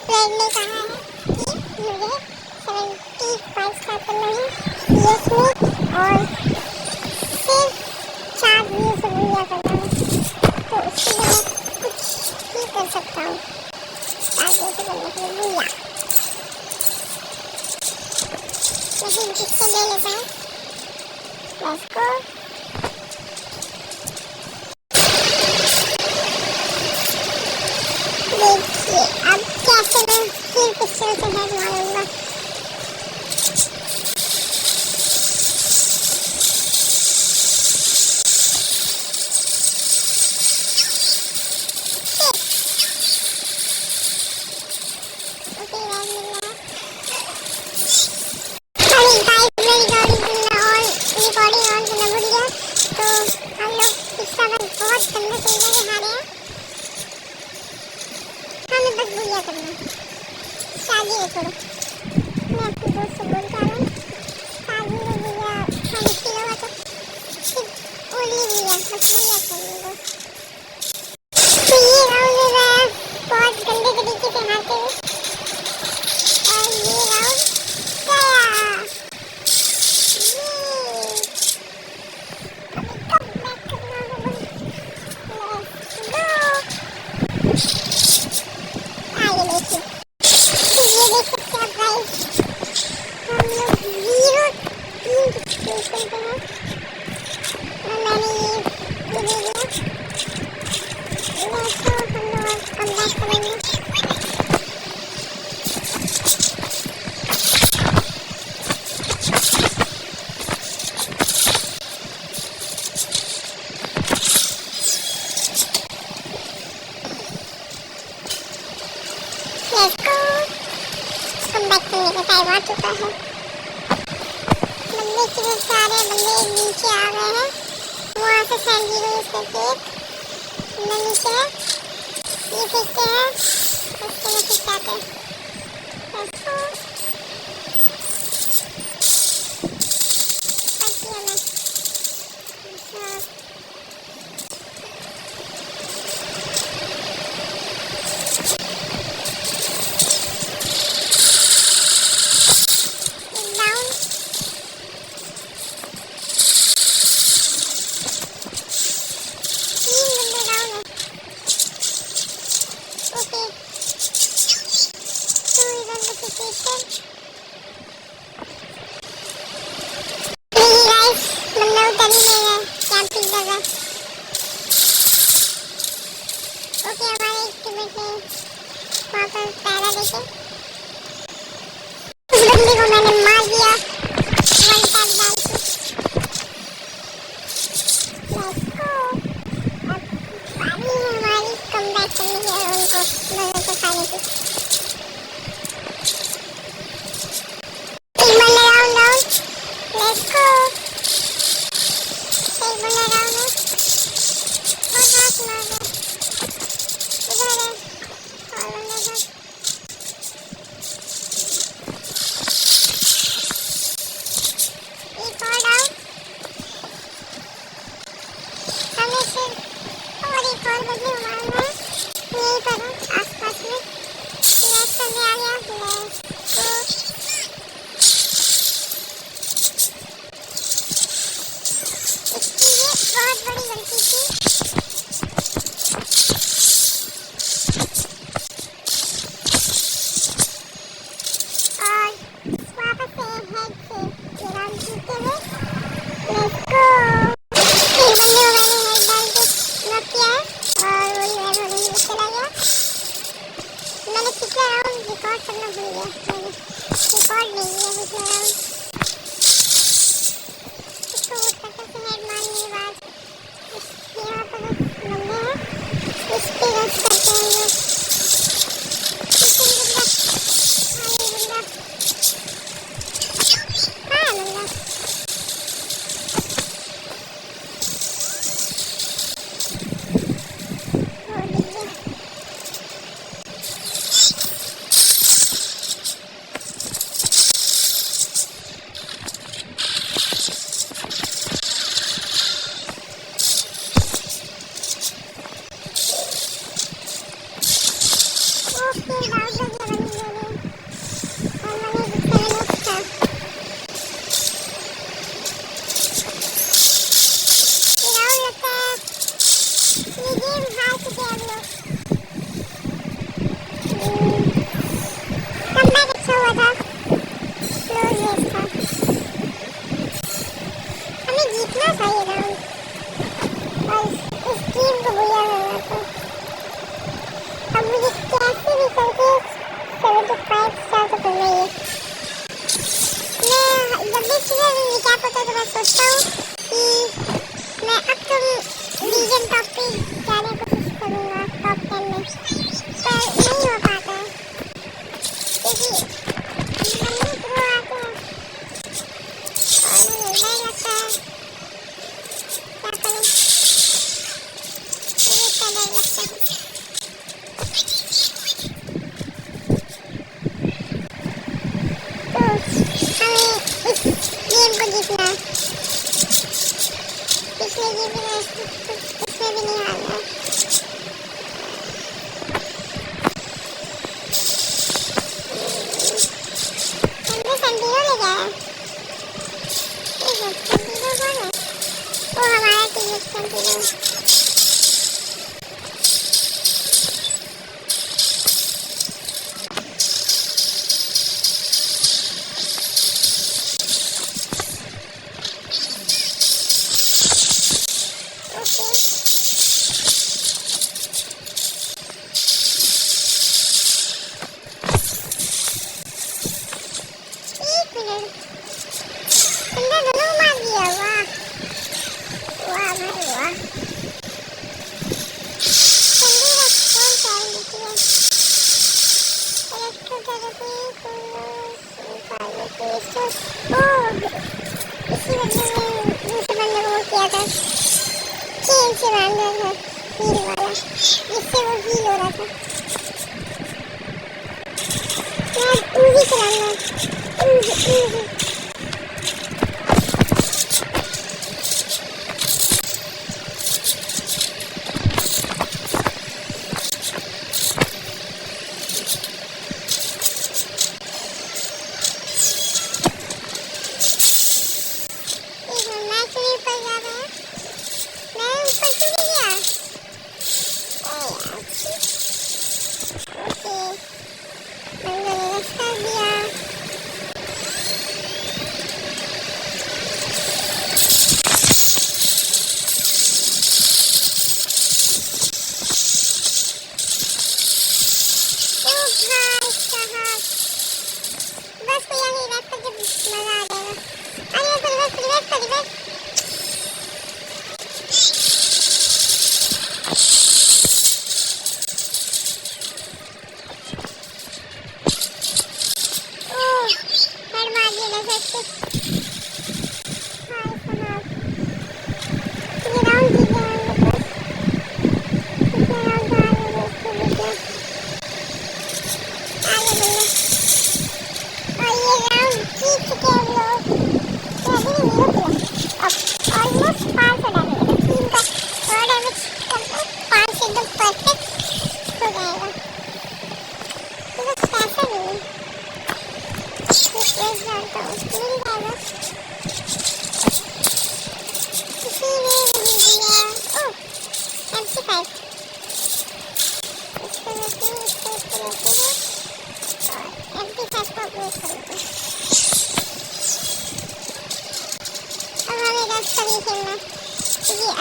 Friend ने कहा है कि मुझे 75 स्टार करना है सीएस में और सिर्फ 4 व्यूज भूया करना है, तो उसके लिए मैं कुछ भी कर सकता हूँ आगे से करने के लिए भूया। लेकिन किससे ले लेता है, लेट्स गो। देखिए अब कैसे मैं फिर पिक्चर से हेड मारूंगा। शादी है छोड़ो, मैं अपने दोस्त से बोल कर रहा हूँ शादी में भैया खाने की होगा तो सिर्फ ओली भैया बस भैया करेंगे। तो ये राउंड में मैं बहुत गंदे तरीके से हारते हुए और ये राउंड गया। अभी कम बैक करना होगा, लेट्स गो। आइए देखिए हम लोग 0-3 पोजीशन पे हैं और मैंने ये ले लिया। तो हम लोग कम बैक करेंगे। Let's go. कम बैक करने का टाइम आ चुका है। बंदे कितने सारे बंदे नीचे आ गए हैं, वहाँ से सैंडी को यूज करके बंदा नीचे है, ये फेंकते हैं, उसके में फिर जाते हैं। Let's go. बच गया मैं। ओके हमारे टीममेट ने वहाँ पर पहला देखे, उस बंदे को मैंने मार दिया वन टैप डाल के। Let's go. अब बारी है हमारी कम बैक करने की और उनको दोनों को खाने की। एक बंदा राउंड डाउन, लेट्स गो। एक बंदा डाउन है और हाथ मार रहा है, इधर है और बंदा है। एक और डाउन, हमें सिर्फ और एक और बंदे मारना है यहीं पर है आसपास में। लेट्स करने आ गया, लेट्स गो। इसकी ये बहुत बड़ी गलती थी। और वापस से हेड से ये राउंड जीतते हुए लेट्स गो। एक बंदे को मैंने हेड डाल के नॉक किया है और वो रिवाइव होने के लिए चला गया। मैंने पिछला राउंड रिकॉर्ड करना भूल गया, मैंने रिकॉर्ड नहीं किया पिछला राउंड। इसको उठ करके से हेड मारने के बाद यहाँ पर बंदे हैं, इस पे रश करते हैं लोग। बंदा हाँ बंदा वो दिख गया। ओके बाउंड हो गया बंदा। एक्चुअली अभी रिकैप होता है तो मैं सोचता हूँ कि मैं अब तुम रीजन टॉप पे जाने की कोशिश करूँगा टॉप 10 में, पर नहीं हो पाता है क्योंकि मम्मी प्रो आते हैं और मुझे डर लगता है क्या करें, मुझे इतना डर लगता है। तो हमें इस गेम को जीतना है, पिछले गेम में उसमें भी नहीं हारना है। हमने संडीरो ले गया है, ठीक है संडीरो कौन है, वो हमारा टीम है संडीरो।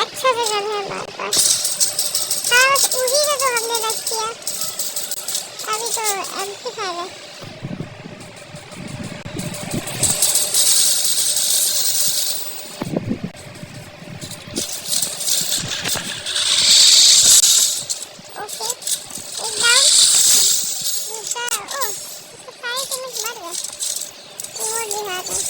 अच्छा से गन है हमारे पास। हाँ बस उसी से तो हमने रख किया, अभी तो एम्पलीफायर है। ओके एक डाउन, दूसरा ओह इसके सारे टीममेट मर गए, वो जिहाद है।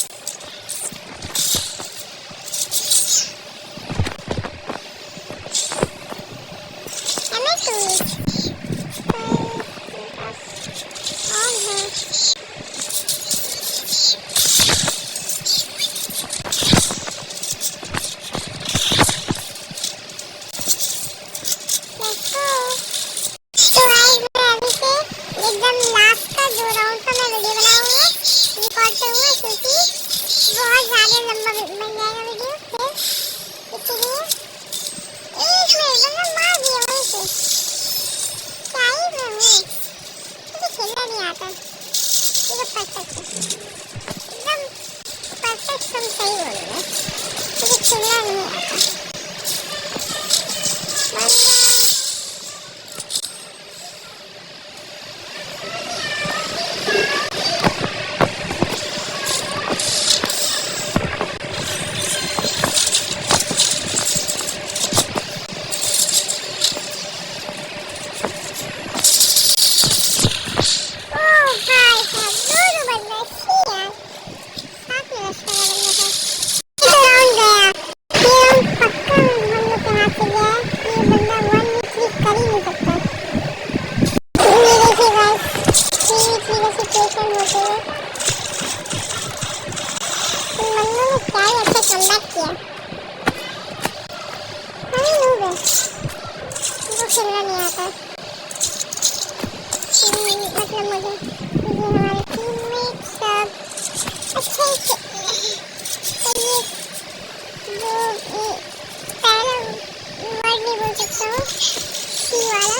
नहीं बोल सकता हूँ सी वाला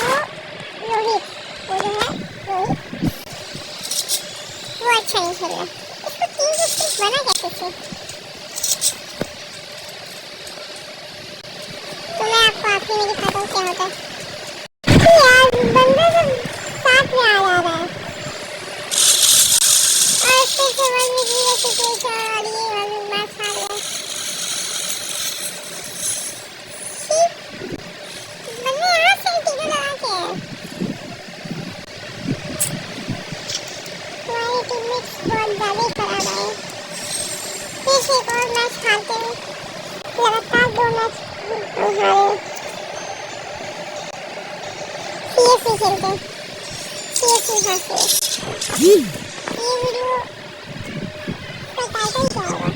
वो रोहित वो जो है रोहित वो अच्छा नहीं खेल रहा इसको 360 बना कैसे से तो मैं आपको आखिरी में दिखाता हूँ क्या होता है यार बंदा सब साथ में आ जा रहा है और फिर से वन में जीरो सिचुएशन और ये वन मैच हार गया बंदे यहाँ से टिकट लगा के तुम्हारी टीममेट्स बहुत ज़्यादा ही खराब है फिर से एक और मैच हारते हैं लगातार 2 मैच हारे सीएससी खेलते सीएससी हारते ये वीडियो का टाइटल क्या होगा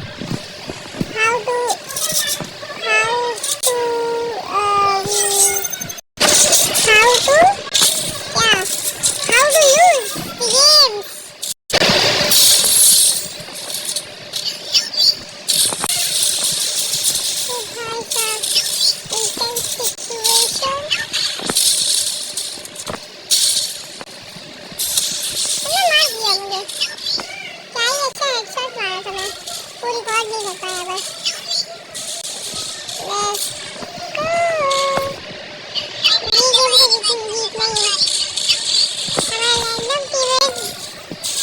how to how to use the games intense situation मार दिया मुझे क्या ही अच्छा हेडशॉट मारा था मैं वो रिकॉर्ड नहीं कर पाया बस let's go ये गेम तो जीतना ही है हमारा रैंडम टीममेट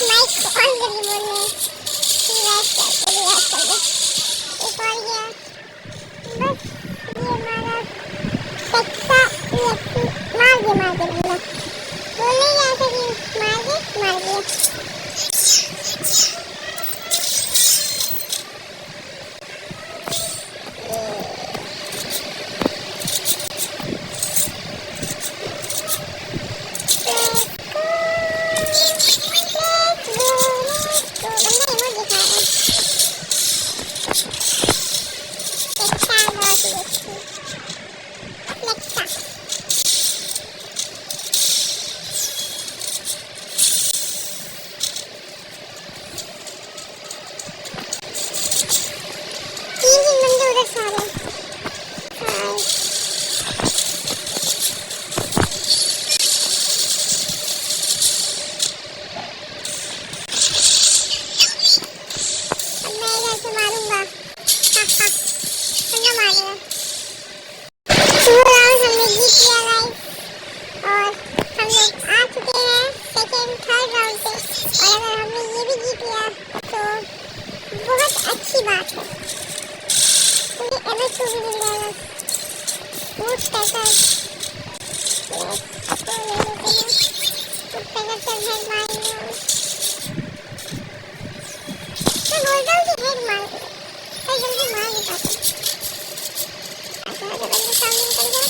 माइक ऑन करके बोल रहे हैं कि रैश कर दे एक और गया बस ये हमारा टेक्सा मार दे बोला बोलने ही ऐसा कि मार दिया अच्छी बात है क्योंकि MS2 भी मिल जाएगा बहुत पैसा कुछ पैसा से हेड मारेंगे मैं बोलता हूँ कि हेड मार मैं जल्दी मार नहीं पाता ऐसा जल्दी सामने निकल गया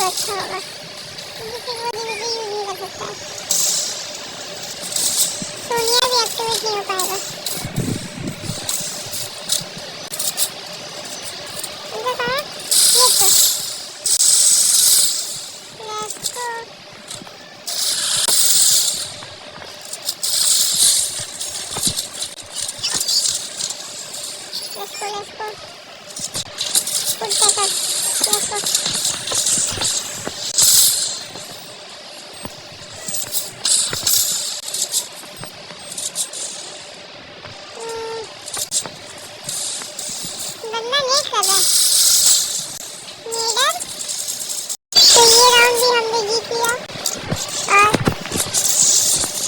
अच्छा होगा लेकिन वो डिलीवरी यूज नहीं कर सकता सोनिया भी एक्टिवेट नहीं हो पाएगा उनका कहा ये तो फुट जाता देखो। बंदा नहीं कर रहा नीडर। तो ये राउंड भी हमने जीत लिया और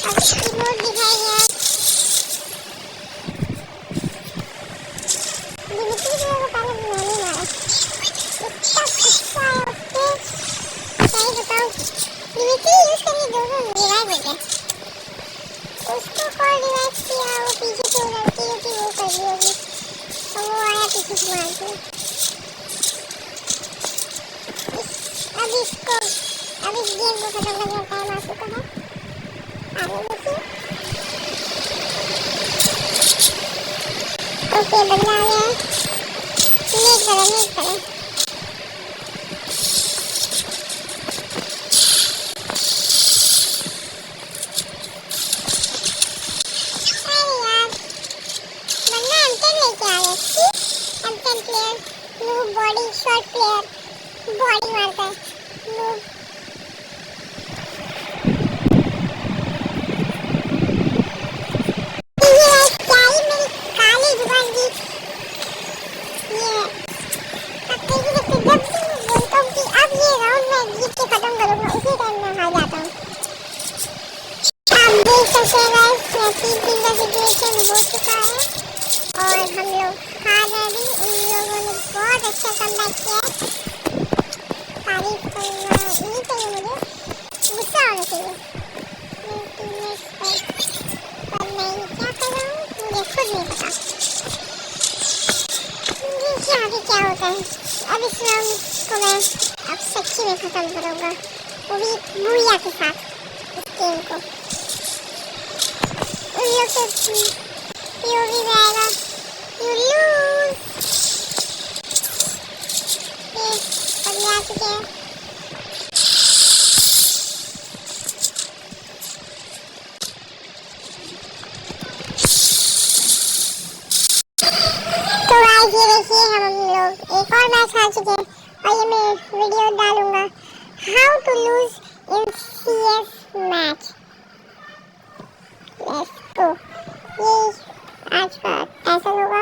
अब कीबोर्ड दिखाएंगे आप। दिमित्री जो है वो पहले मैंने मारा, इतना गुस्सा है उसपे क्या ही बताऊं। दिमित्री यूज करके दोनों रिवाइव हो गए, उसको कॉल रिवाइव किया, वो पीछे से लड़की जो थी वो कर दी होगी और वो आया पीछे से मार दिया। अब इस गेम को खत्म करने का टाइम आ चुका है। आगे देखिए। ओके बंदा आ गया है, नेट करें। अरे यार बंदा M10 लेके आ गया। M10 player noob body shot player body मारता है नूब। और हम लोग हार रहे हैं। उन लोगों ने बहुत अच्छा कमबैक किया है, तारीफ करना नहीं चाहिए, मुझे गुस्सा होना चाहिए मेरे टीममेट्स पर मैं ये क्या कर रहा हूँ मुझे खुद नहीं पता। देखिए आगे क्या होता है। अब इस राउंड को मैं अब सच्ची में खत्म करूँगा, वो भी बुढ़िया के साथ इस गेम को। उन लोग से POV में आएगा You lose। ये अगले आ चुके हैं। तो गाइस ये देखिए हम लोग एक और मैच हार चुके हैं और ये मैं वीडियो डालूंगा how to lose in CS match. Let's go. ये आज का ऐसा होगा।